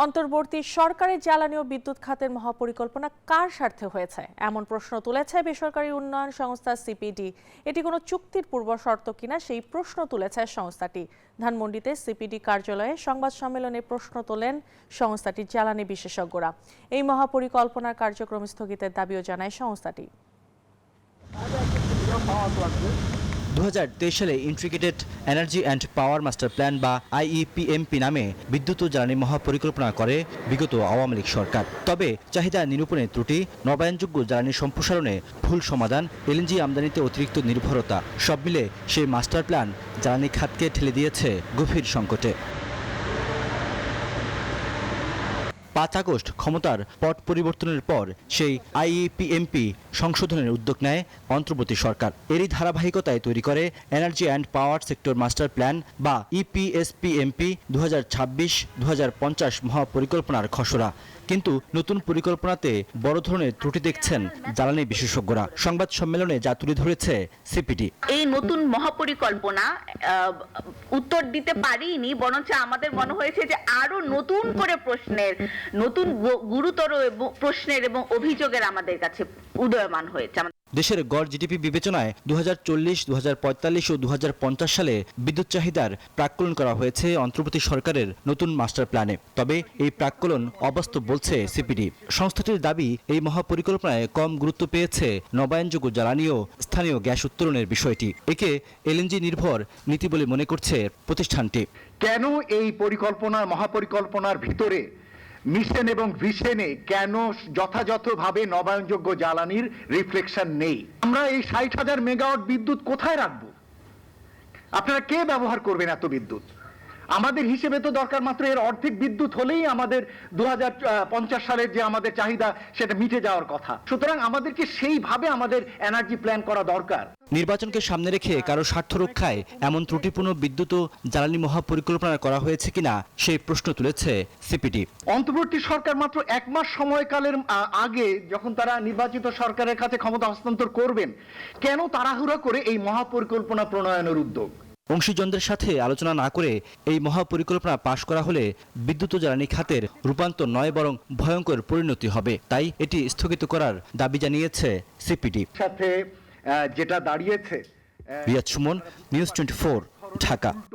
অন্তর্বর্তী সরকারের জ্বালানি ও বিদ্যুৎ খাতের মহাপরিকল্পনা কার স্বার্থে হয়েছে এমন প্রশ্ন তুলেছে বেসরকারি উন্নয়ন সংস্থা সিপিডি। এটি কোনো চুক্তির পূর্ব শর্ত কিনা সেই প্রশ্ন তুলেছে সংস্থাটি। ধানমন্ডিতে সিপিডি কার্যালয়ে সংবাদ সম্মেলনে প্রশ্ন তোলেন সংস্থাটির জ্বালানি বিশেষজ্ঞরা। এই মহাপরিকল্পনার কার্যক্রম স্থগিতের দাবিও জানায় সংস্থাটি। 2023 সালে integrated energy and power master plan বা আইইপিএমপি নামে বিদ্যুৎ ও জ্বালানি মহাপরিকল্পনা করে বিগত আওয়ামী লীগ সরকার। তবে চাহিদা নিরূপণে ত্রুটি, নবায়নযোগ্য জ্বালানি সম্প্রসারণে ভুল সমাধান, এলএনজি আমদানিতে অতিরিক্ত নির্ভরতা সব মিলে সেই মাস্টার প্ল্যান জ্বালানি খাতকে ঠেলে দিয়েছে গভীর সংকটে। 5 আগস্ট ক্ষমতার পট পরিবর্তনের পর সেই আইইপিএমপি সংশোধনের উদ্যোগ নেয় অন্তর্বর্তী সরকার। এরই ধারাবাহিকতায় তৈরি করে energy and power sector master plan বা ইপিএসপিএমপি 2026-2050 মহাপরিকল্পনার খসড়া। কিন্তু নতুন পরিকল্পনাতে বড় ধরনের ত্রুটি দেখছেন জ্বালানি বিশেষজ্ঞরা। সংবাদ সম্মেলনে যা তুলে ধরেছে সিপিডি। এই নতুন মহাপরিকল্পনা উত্তর দিতে পারিনি, বরঞ্চ আমাদের মনে হয়েছে যে আরো নতুন করে নতুন গুরুতর প্রশ্নের এবং অভিযোগের আমাদের কাছে উদয়মান হয়েছে। দেশের গড় জিডিপি বিবেচনায় 2040, 2045 ও 2050 সালে বিদ্যুৎ চাহিদার প্রাক্কলন করা হয়েছে অন্তর্বর্তী সরকারের নতুন মাস্টার প্ল্যানে। তবে এই প্রাক্কলন অবাস্তব বলছে সিপিডি। সংস্থাটির দাবি, এই মহাপরিকল্পনায় কম গুরুত্ব পেয়েছে নবায়নযোগ্য জ্বালানি ও স্থানীয় গ্যাস উত্তোলনের বিষয়টি। একে এলএনজি নির্ভর নীতি বলে মনে করছে প্রতিষ্ঠানটি। কেন এই মহাপরিকল্পনার ভিতরে মিশন এবং ভিশনে কেন যথাযথভাবে নবায়নযোগ্য জ্বালানির রিফ্লেকশন নেই? আমরা এই 60,000 মেগাওয়াট বিদ্যুৎ কোথায় রাখবো? আপনারা কে ব্যবহার করবেন এত বিদ্যুৎ? আমাদের হিসেবে তো দরকার মাত্র এর অর্ধেক বিদ্যুৎ হলেই আমাদের 2050 সালের যে আমাদের চাহিদা সেটা মিটে যাওয়ার কথা। সুতরাং আমাদেরকে সেইভাবে আমাদের এনার্জি প্ল্যান করা দরকার। নির্বাচনকে সামনে রেখে কারো স্বার্থ রক্ষায় এমন ত্রুটিপূর্ণ বিদ্যুৎ ও জ্বালানি মহাপরিকল্পনা করা হয়েছে কিনা সেই প্রশ্ন তুলেছে সিপিডি। অন্তর্বর্তী সরকার মাত্র 1 মাস সময়কালের আগে যখন তারা নির্বাচিত সরকারের কাছে ক্ষমতা হস্তান্তর করবেন, কেন তাড়াহুড়া করে এই মহাপরিকল্পনা প্রণয়নের উদ্যোগ? অংশীজনদের সাথে আলোচনা না করে এই মহাপরিকল্পনা পাশ করা হলে বিদ্যুৎ ও জ্বালানি খাতের রূপান্তর নয় বরং ভয়ঙ্কর পরিণতি হবে। তাই এটি স্থগিত করার দাবি জানিয়েছে সিপিডি। সাথে যেটা দাঁড়িয়েছে। রিয়াদ সুমন, নিউজ 24, ঢাকা।